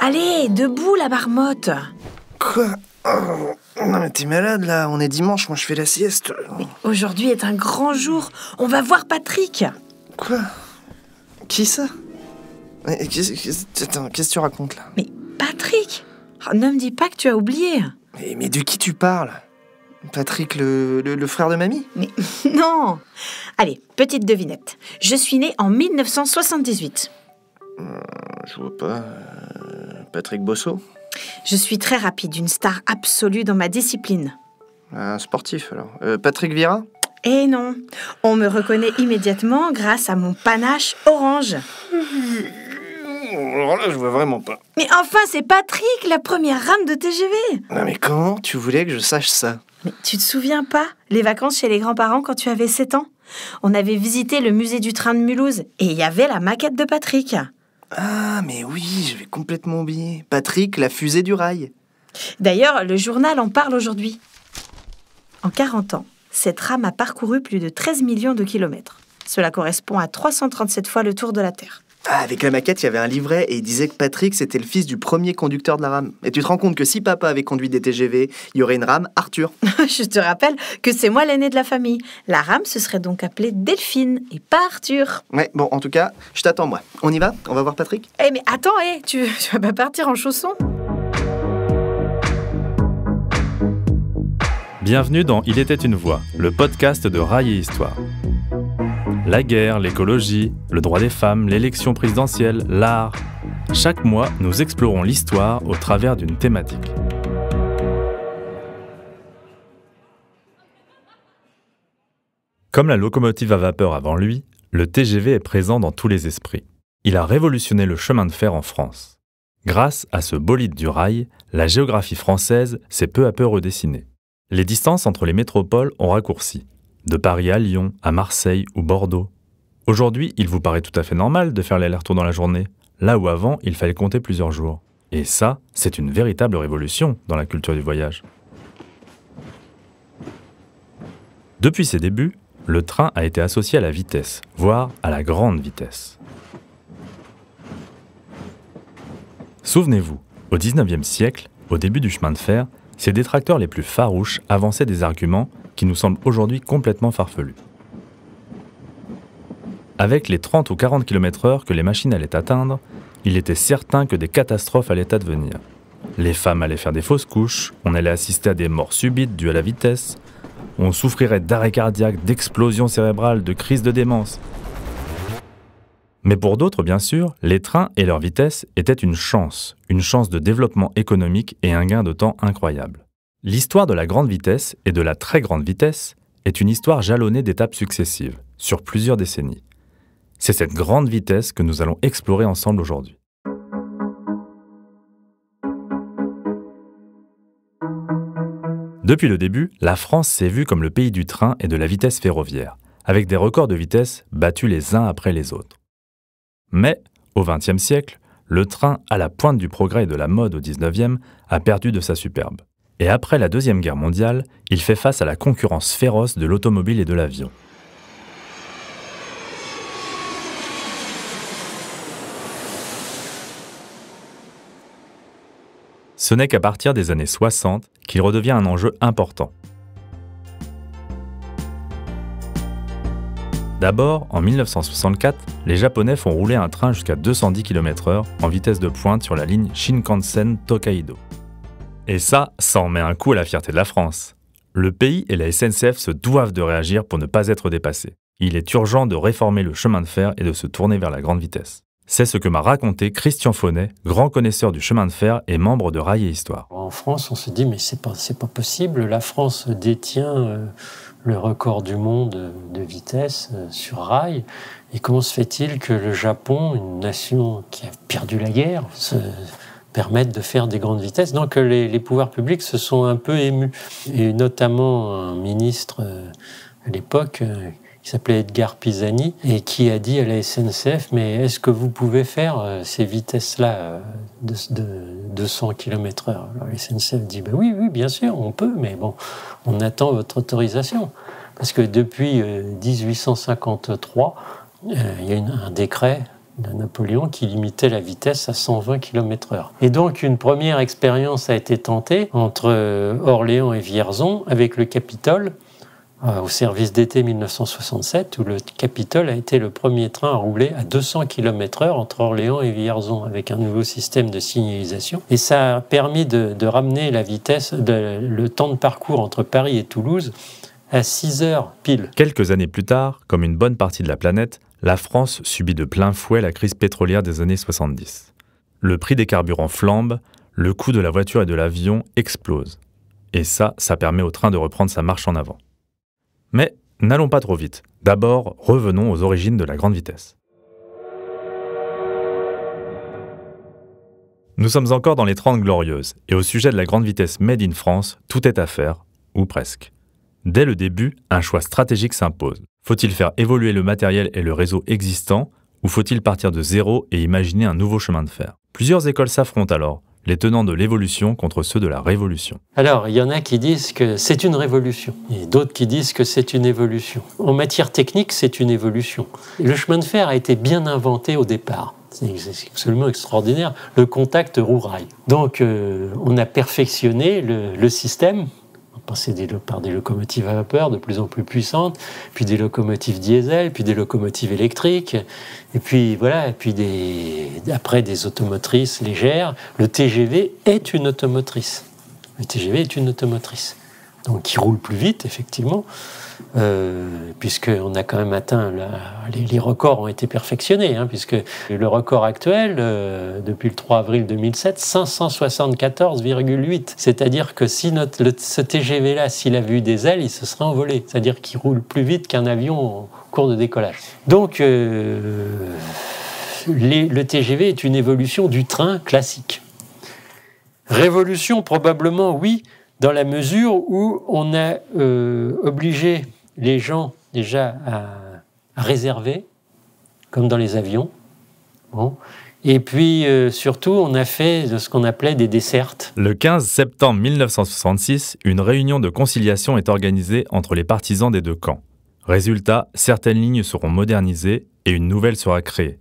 Allez, debout la marmotte. Quoi? Oh, non mais t'es malade là, on est dimanche, moi je fais la sieste. Mais aujourd'hui est un grand jour, on va voir Patrick. Quoi? Qui ça? Attends, qu'est-ce que tu racontes là? Mais Patrick, ne me dis pas que tu as oublié. Mais de qui tu parles? Patrick, le frère de mamie? Mais non. Allez, petite devinette. Je suis née en 1978. Je vois pas. Patrick Bosso? Je suis très rapide, une star absolue dans ma discipline. Un sportif alors. Patrick Vieira? Eh non, on me reconnaît immédiatement grâce à mon panache orange. Alors là, je vois vraiment pas. Mais enfin, c'est Patrick, la première rame de TGV. Non mais comment tu voulais que je sache ça? Mais tu te souviens pas, les vacances chez les grands-parents quand tu avais 7 ans? On avait visité le musée du train de Mulhouse et il y avait la maquette de Patrick. Ah mais oui, j'avais complètement oublié. Patrick, la fusée du rail. D'ailleurs, le journal en parle aujourd'hui. En 40 ans, cette rame a parcouru plus de 13 millions de kilomètres. Cela correspond à 337 fois le tour de la Terre. Ah, avec la maquette, il y avait un livret et il disait que Patrick, c'était le fils du premier conducteur de la rame. Et tu te rends compte que si papa avait conduit des TGV, il y aurait une rame Arthur. Je te rappelle que c'est moi l'aîné de la famille. La rame se serait donc appelée Delphine et pas Arthur. Ouais, bon, en tout cas, je t'attends moi. On y va? On va voir Patrick? Eh mais attends, tu vas pas partir en chaussons? Bienvenue dans Il était une voix, le podcast de Rail et Histoire. La guerre, l'écologie, le droit des femmes, l'élection présidentielle, l'art. Chaque mois, nous explorons l'histoire au travers d'une thématique. Comme la locomotive à vapeur avant lui, le TGV est présent dans tous les esprits. Il a révolutionné le chemin de fer en France. Grâce à ce bolide du rail, la géographie française s'est peu à peu redessinée. Les distances entre les métropoles ont raccourci. De Paris à Lyon, à Marseille ou Bordeaux. Aujourd'hui, il vous paraît tout à fait normal de faire l'aller-retour dans la journée, là où avant, il fallait compter plusieurs jours. Et ça, c'est une véritable révolution dans la culture du voyage. Depuis ses débuts, le train a été associé à la vitesse, voire à la grande vitesse. Souvenez-vous, au XIXe siècle, au début du chemin de fer, ses détracteurs les plus farouches avançaient des arguments qui nous semblent aujourd'hui complètement farfelus. Avec les 30 ou 40 km/h que les machines allaient atteindre, il était certain que des catastrophes allaient advenir. Les femmes allaient faire des fausses couches, on allait assister à des morts subites dues à la vitesse, on souffrirait d'arrêt cardiaque, d'explosions cérébrales, de crises de démence. Mais pour d'autres, bien sûr, les trains et leur vitesse étaient une chance de développement économique et un gain de temps incroyable. L'histoire de la grande vitesse et de la très grande vitesse est une histoire jalonnée d'étapes successives, sur plusieurs décennies. C'est cette grande vitesse que nous allons explorer ensemble aujourd'hui. Depuis le début, la France s'est vue comme le pays du train et de la vitesse ferroviaire, avec des records de vitesse battus les uns après les autres. Mais, au XXe siècle, le train, à la pointe du progrès et de la mode au XIXe, a perdu de sa superbe. Et après la Deuxième Guerre mondiale, il fait face à la concurrence féroce de l'automobile et de l'avion. Ce n'est qu'à partir des années 60 qu'il redevient un enjeu important. D'abord, en 1964, les Japonais font rouler un train jusqu'à 210 km/h en vitesse de pointe sur la ligne Shinkansen-Tokaido. Et ça en met un coup à la fierté de la France. Le pays et la SNCF se doivent de réagir pour ne pas être dépassés. Il est urgent de réformer le chemin de fer et de se tourner vers la grande vitesse. C'est ce que m'a raconté Christian Faunet, grand connaisseur du chemin de fer et membre de Rail et Histoire. En France, on se dit mais c'est pas possible. La France détient le record du monde de vitesse sur rail. Et comment se fait-il que le Japon, une nation qui a perdu la guerre, se permette de faire des grandes vitesses? Donc les pouvoirs publics se sont un peu émus. Et notamment un ministre à l'époque qui s'appelait Edgar Pisani, et qui a dit à la SNCF, mais est-ce que vous pouvez faire ces vitesses-là de 200 km/h? Alors la SNCF dit, oui, bien sûr, on peut, mais bon, on attend votre autorisation. Parce que depuis 1853, il y a un décret de Napoléon qui limitait la vitesse à 120 km/h. Et donc une première expérience a été tentée entre Orléans et Vierzon avec le Capitole au service d'été 1967 où le Capitole a été le premier train à rouler à 200 km/h entre Orléans et Vierzon avec un nouveau système de signalisation. Et ça a permis de ramener la vitesse, le temps de parcours entre Paris et Toulouse à 6 heures pile. Quelques années plus tard, comme une bonne partie de la planète, la France subit de plein fouet la crise pétrolière des années 70. Le prix des carburants flambe, le coût de la voiture et de l'avion explose. Et ça permet au train de reprendre sa marche en avant. Mais n'allons pas trop vite. D'abord, revenons aux origines de la grande vitesse. Nous sommes encore dans les 30 glorieuses, et au sujet de la grande vitesse made in France, tout est à faire, ou presque. Dès le début, un choix stratégique s'impose. Faut-il faire évoluer le matériel et le réseau existant, ou faut-il partir de zéro et imaginer un nouveau chemin de fer? Plusieurs écoles s'affrontent alors, les tenants de l'évolution contre ceux de la révolution. Alors, il y en a qui disent que c'est une révolution, et d'autres qui disent que c'est une évolution. En matière technique, c'est une évolution. Le chemin de fer a été bien inventé au départ. C'est absolument extraordinaire, le contact roue-rail. Donc, on a perfectionné le système. On passait par des locomotives à vapeur de plus en plus puissantes, puis des locomotives diesel, puis des locomotives électriques, et puis voilà, et puis après des automotrices légères. Le TGV est une automotrice. Le TGV est une automotrice. Donc qui roule plus vite, effectivement, puisqu'on a quand même atteint, les records ont été perfectionnés, puisque le record actuel, depuis le 3 avril 2007, 574,8. C'est-à-dire que si ce TGV-là, s'il avait eu des ailes, il se serait envolé. C'est-à-dire qu'il roule plus vite qu'un avion en cours de décollage. Donc, le TGV est une évolution du train classique. Révolution, probablement, oui, dans la mesure où on a obligé les gens déjà à réserver, comme dans les avions. Bon. Et puis surtout, on a fait ce qu'on appelait des dessertes. Le 15 septembre 1966, une réunion de conciliation est organisée entre les partisans des deux camps. Résultat, certaines lignes seront modernisées et une nouvelle sera créée.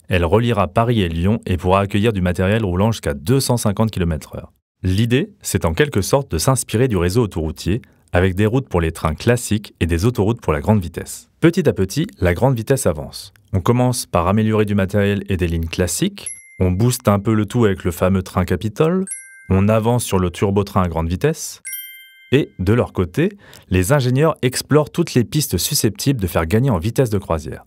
Elle reliera Paris et Lyon et pourra accueillir du matériel roulant jusqu'à 250 km/h. L'idée, c'est en quelque sorte de s'inspirer du réseau autoroutier, avec des routes pour les trains classiques et des autoroutes pour la grande vitesse. Petit à petit, la grande vitesse avance. On commence par améliorer du matériel et des lignes classiques, on booste un peu le tout avec le fameux train Capitole, on avance sur le turbotrain à grande vitesse, et, de leur côté, les ingénieurs explorent toutes les pistes susceptibles de faire gagner en vitesse de croisière.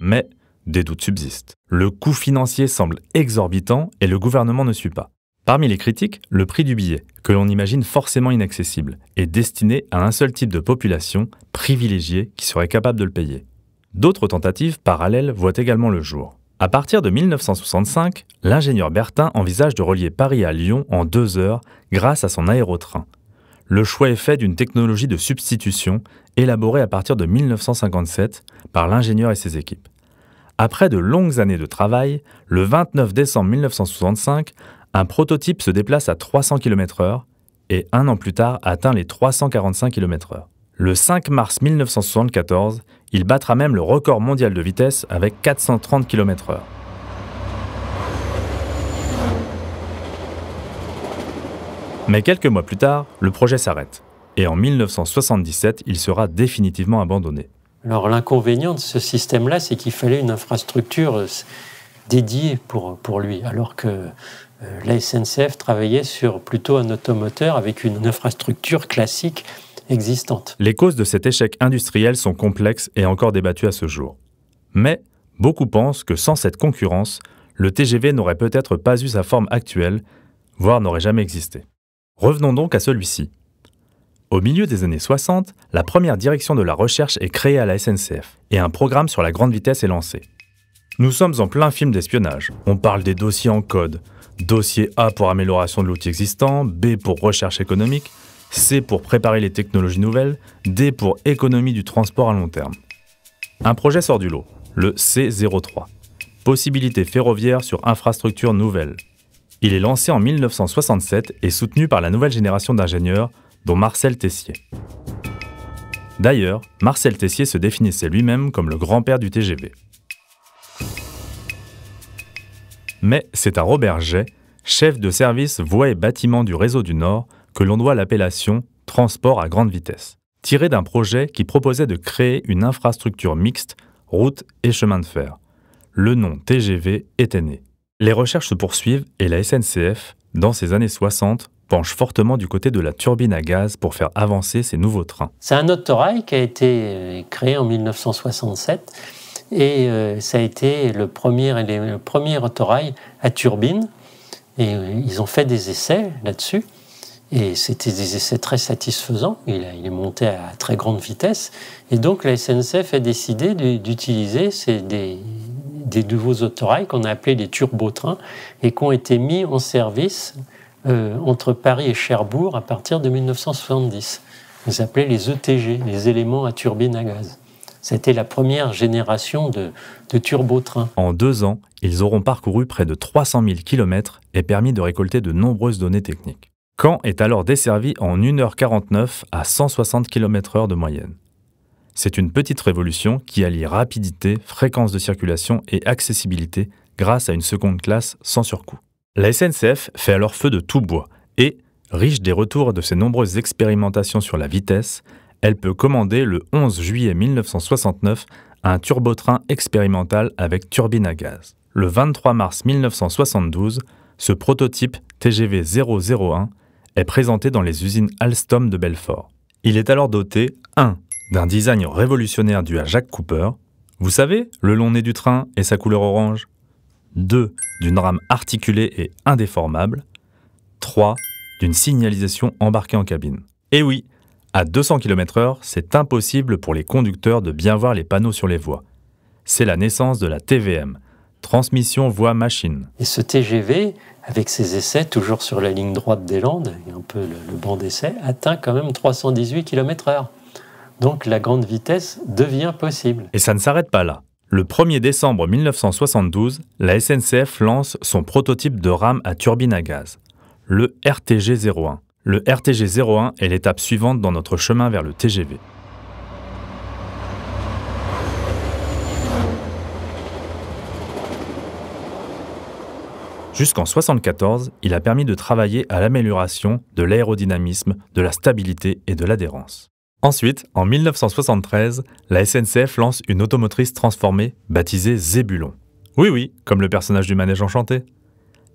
Mais des doutes subsistent. Le coût financier semble exorbitant et le gouvernement ne suit pas. Parmi les critiques, le prix du billet, que l'on imagine forcément inaccessible, est destiné à un seul type de population, privilégiée, qui serait capable de le payer. D'autres tentatives parallèles voient également le jour. À partir de 1965, l'ingénieur Bertin envisage de relier Paris à Lyon en 2 heures grâce à son aérotrain. Le choix est fait d'une technologie de substitution élaborée à partir de 1957 par l'ingénieur et ses équipes. Après de longues années de travail, le 29 décembre 1965, un prototype se déplace à 300 km/h et 1 an plus tard atteint les 345 km/h. Le 5 mars 1974, il battra même le record mondial de vitesse avec 430 km/h. Mais quelques mois plus tard, le projet s'arrête et en 1977, il sera définitivement abandonné. Alors l'inconvénient de ce système-là, c'est qu'il fallait une infrastructure dédiée pour lui, alors que la SNCF travaillait sur plutôt un automoteur avec une infrastructure classique existante. Les causes de cet échec industriel sont complexes et encore débattues à ce jour. Mais beaucoup pensent que sans cette concurrence, le TGV n'aurait peut-être pas eu sa forme actuelle, voire n'aurait jamais existé. Revenons donc à celui-ci. Au milieu des années 60, la première direction de la recherche est créée à la SNCF et un programme sur la grande vitesse est lancé. Nous sommes en plein film d'espionnage. On parle des dossiers en code. Dossier A pour amélioration de l'outil existant, B pour recherche économique, C pour préparer les technologies nouvelles, D pour économie du transport à long terme. Un projet sort du lot, le C03. Possibilité ferroviaire sur infrastructure nouvelle. Il est lancé en 1967 et soutenu par la nouvelle génération d'ingénieurs, dont Marcel Tessier. D'ailleurs, Marcel Tessier se définissait lui-même comme le grand-père du TGV. Mais c'est à Robert Jay, chef de service voies et bâtiments du réseau du Nord, que l'on doit l'appellation « transport à grande vitesse », tiré d'un projet qui proposait de créer une infrastructure mixte, route et chemin de fer. Le nom TGV était né. Les recherches se poursuivent et la SNCF, dans ces années 60, penche fortement du côté de la turbine à gaz pour faire avancer ces nouveaux trains. C'est un autorail qui a été créé en 1967 et ça a été le premier autorail à turbine. Et ils ont fait des essais là-dessus. Et c'était des essais très satisfaisants. Il est monté à très grande vitesse. Et donc la SNCF a décidé d'utiliser des nouveaux autorails qu'on a appelés les turbotrains et qui ont été mis en service entre Paris et Cherbourg à partir de 1970. Ils appelaient les ETG, les éléments à turbine à gaz. C'était la première génération de turbotrains. En 2 ans, ils auront parcouru près de 300 000 km et permis de récolter de nombreuses données techniques. Caen est alors desservi en 1h49 à 160 km/h de moyenne. C'est une petite révolution qui allie rapidité, fréquence de circulation et accessibilité grâce à une seconde classe sans surcoût. La SNCF fait alors feu de tout bois et, riche des retours de ses nombreuses expérimentations sur la vitesse, elle peut commander le 11 juillet 1969 un turbotrain expérimental avec turbine à gaz. Le 23 mars 1972, ce prototype TGV 001 est présenté dans les usines Alstom de Belfort. Il est alors doté 1. D'un design révolutionnaire dû à Jacques Cooper, vous savez, le long nez du train et sa couleur orange. 2. D'une rame articulée et indéformable. 3. D'une signalisation embarquée en cabine. Et oui, à 200 km/h, c'est impossible pour les conducteurs de bien voir les panneaux sur les voies. C'est la naissance de la TVM, transmission voie-machine. Et ce TGV, avec ses essais, toujours sur la ligne droite des Landes, et un peu le banc d'essai, atteint quand même 318 km/h. Donc la grande vitesse devient possible. Et ça ne s'arrête pas là. Le 1er décembre 1972, la SNCF lance son prototype de rame à turbine à gaz, le RTG 01. Le RTG 01 est l'étape suivante dans notre chemin vers le TGV. Jusqu'en 1974, il a permis de travailler à l'amélioration de l'aérodynamisme, de la stabilité et de l'adhérence. Ensuite, en 1973, la SNCF lance une automotrice transformée baptisée Zébulon. Oui, comme le personnage du Manège enchanté.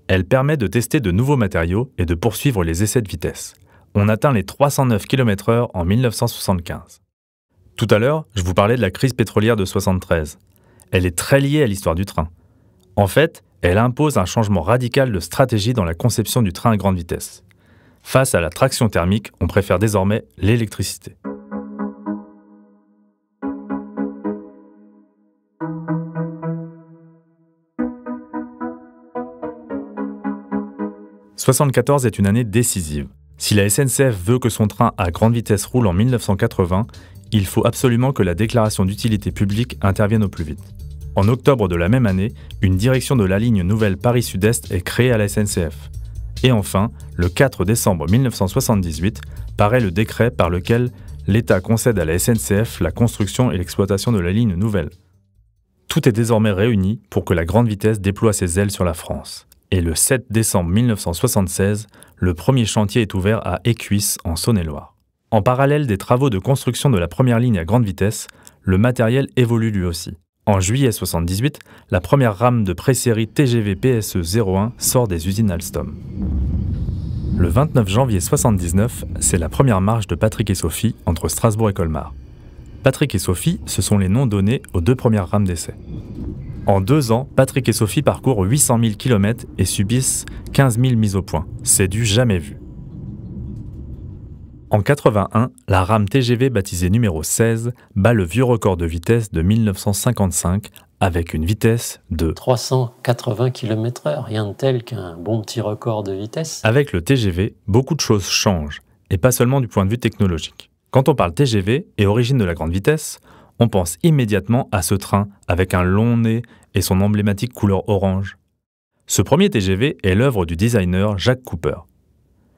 Elle permet de tester de nouveaux matériaux et de poursuivre les essais de vitesse. On atteint les 309 km/h en 1975. Tout à l'heure, je vous parlais de la crise pétrolière de 1973. Elle est très liée à l'histoire du train. En fait, elle impose un changement radical de stratégie dans la conception du train à grande vitesse. Face à la traction thermique, on préfère désormais l'électricité. « 1974 est une année décisive. Si la SNCF veut que son train à grande vitesse roule en 1980, il faut absolument que la déclaration d'utilité publique intervienne au plus vite. En octobre de la même année, une direction de la ligne nouvelle Paris-Sud-Est est créée à la SNCF. Et enfin, le 4 décembre 1978, paraît le décret par lequel l'État concède à la SNCF la construction et l'exploitation de la ligne nouvelle. Tout est désormais réuni pour que la grande vitesse déploie ses ailes sur la France. Et le 7 décembre 1976, le premier chantier est ouvert à Écuisses, en Saône-et-Loire. En parallèle des travaux de construction de la première ligne à grande vitesse, le matériel évolue lui aussi. En juillet 1978, la première rame de pré-série TGV PSE 01 sort des usines Alstom. Le 29 janvier 1979, c'est la première marche de Patrick et Sophie entre Strasbourg et Colmar. Patrick et Sophie, ce sont les noms donnés aux 2 premières rames d'essai. En 2 ans, Patrick et Sophie parcourent 800 000 km et subissent 15 000 mises au point. C'est du jamais vu. En 81, la rame TGV baptisée numéro 16 bat le vieux record de vitesse de 1955 avec une vitesse de 380 km/h, rien de tel qu'un bon petit record de vitesse. Avec le TGV, beaucoup de choses changent, et pas seulement du point de vue technologique. Quand on parle TGV et origine de la grande vitesse, on pense immédiatement à ce train avec un long nez et son emblématique couleur orange. Ce premier TGV est l'œuvre du designer Jacques Cooper.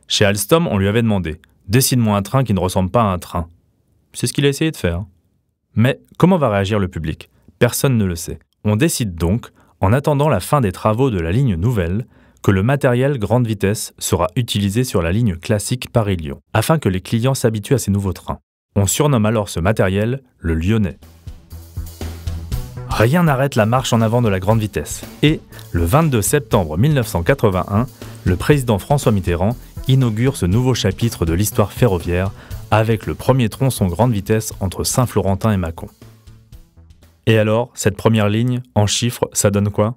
Chez Alstom, on lui avait demandé « Dessine-moi un train qui ne ressemble pas à un train ». C'est ce qu'il a essayé de faire. Mais comment va réagir le public ? Personne ne le sait. On décide donc, en attendant la fin des travaux de la ligne nouvelle, que le matériel grande vitesse sera utilisé sur la ligne classique Paris-Lyon, afin que les clients s'habituent à ces nouveaux trains. On surnomme alors ce matériel le Lyonnais. Rien n'arrête la marche en avant de la grande vitesse. Et, le 22 septembre 1981, le président François Mitterrand inaugure ce nouveau chapitre de l'histoire ferroviaire avec le premier tronçon grande vitesse entre Saint-Florentin et Mâcon. Et alors, cette première ligne, en chiffres, ça donne quoi ?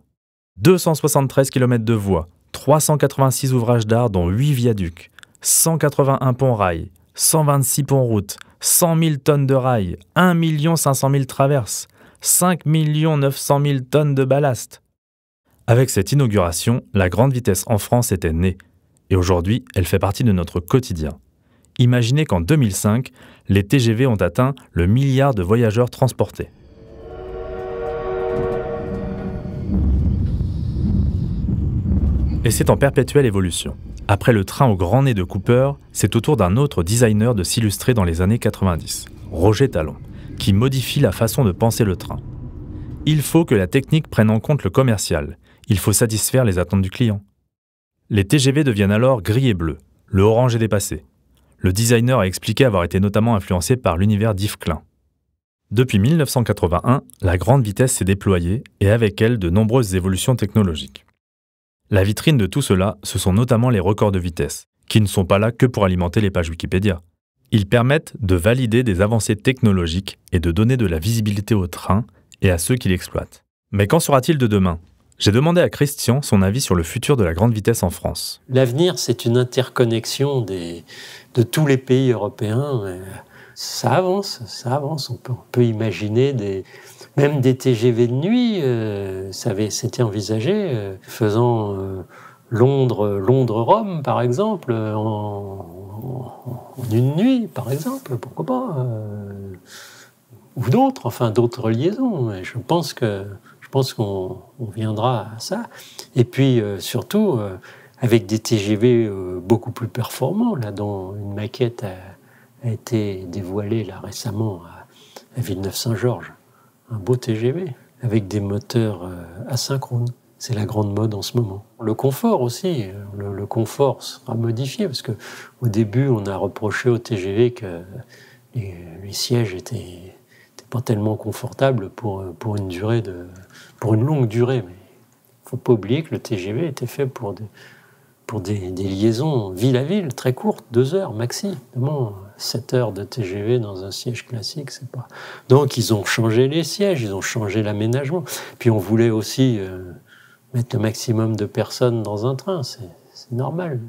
273 km de voies, 386 ouvrages d'art dont 8 viaducs, 181 ponts-rails, 126 ponts-routes, 100 000 tonnes de rails, 1 500 000 traverses, 5 900 000 tonnes de ballast. Avec cette inauguration, la grande vitesse en France était née. Et aujourd'hui, elle fait partie de notre quotidien. Imaginez qu'en 2005, les TGV ont atteint le milliard de voyageurs transportés. Et c'est en perpétuelle évolution. Après le train au grand nez de Cooper, c'est au tour d'un autre designer de s'illustrer dans les années 90, Roger Talon, qui modifie la façon de penser le train. Il faut que la technique prenne en compte le commercial. Il faut satisfaire les attentes du client. Les TGV deviennent alors gris et bleu. Le orange est dépassé. Le designer a expliqué avoir été notamment influencé par l'univers d'Yves Klein. Depuis 1981, la grande vitesse s'est déployée et avec elle de nombreuses évolutions technologiques. La vitrine de tout cela, ce sont notamment les records de vitesse, qui ne sont pas là que pour alimenter les pages Wikipédia. Ils permettent de valider des avancées technologiques et de donner de la visibilité au train et à ceux qui l'exploitent. Mais qu'en sera-t-il de demain ? J'ai demandé à Christian son avis sur le futur de la grande vitesse en France. L'avenir, c'est une interconnexion de tous les pays européens. Ça avance. On peut imaginer même des TGV de nuit. C'était envisagé, faisant Londres-Rome, par exemple, en une nuit, par exemple, pourquoi pas, ou d'autres liaisons. Et je pense qu'on viendra à ça. Et puis, surtout, avec des TGV beaucoup plus performants, là, dont une maquette a été dévoilée là, récemment à Villeneuve-Saint-Georges. Un beau TGV, avec des moteurs asynchrones. C'est la grande mode en ce moment. Le confort aussi, le confort sera modifié, parce qu'au début, on a reproché au TGV que les sièges étaient pas tellement confortables pour une longue durée. Mais il ne faut pas oublier que le TGV était fait pour des liaisons ville à ville, très courtes, 2 heures maxi. 7 heures de TGV dans un siège classique, c'est pas... Donc ils ont changé les sièges, ils ont changé l'aménagement. Puis on voulait aussi mettre le maximum de personnes dans un train, c'est normal.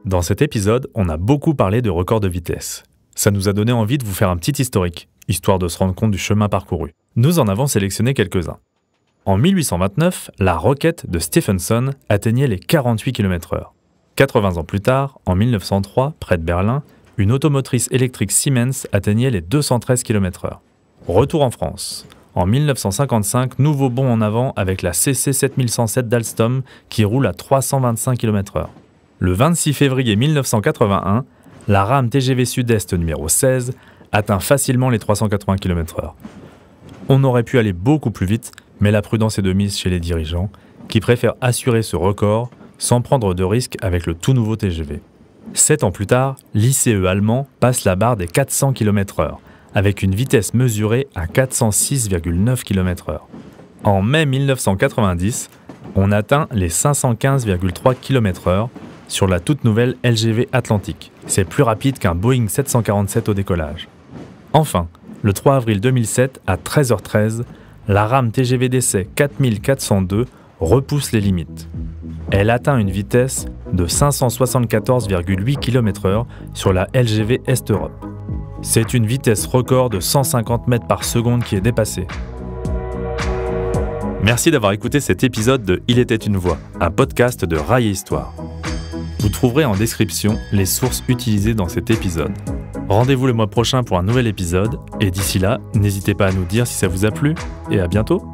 Dans cet épisode, on a beaucoup parlé de records de vitesse. Ça nous a donné envie de vous faire un petit historique, histoire de se rendre compte du chemin parcouru. Nous en avons sélectionné quelques-uns. En 1829, la roquette de Stephenson atteignait les 48 km/h. 80 ans plus tard, en 1903, près de Berlin, une automotrice électrique Siemens atteignait les 213 km/h. Retour en France. En 1955, nouveau bond en avant avec la CC 7107 d'Alstom qui roule à 325 km/h. Le 26 février 1981, la rame TGV Sud-Est numéro 16 atteint facilement les 380 km/h. On aurait pu aller beaucoup plus vite, mais la prudence est de mise chez les dirigeants, qui préfèrent assurer ce record sans prendre de risques avec le tout nouveau TGV. 7 ans plus tard, l'ICE allemand passe la barre des 400 km/h, avec une vitesse mesurée à 406,9 km/h. En mai 1990, on atteint les 515,3 km/h sur la toute nouvelle LGV Atlantique. C'est plus rapide qu'un Boeing 747 au décollage. Enfin, le 3 avril 2007, à 13h13, la rame TGV d'essai 4402 repousse les limites. Elle atteint une vitesse de 574,8 km/h sur la LGV Est-Europe. C'est une vitesse record de 150 mètres par seconde qui est dépassée. Merci d'avoir écouté cet épisode de Il était une voix, un podcast de Rail et Histoire. Vous trouverez en description les sources utilisées dans cet épisode. Rendez-vous le mois prochain pour un nouvel épisode, et d'ici là, n'hésitez pas à nous dire si ça vous a plu, et à bientôt!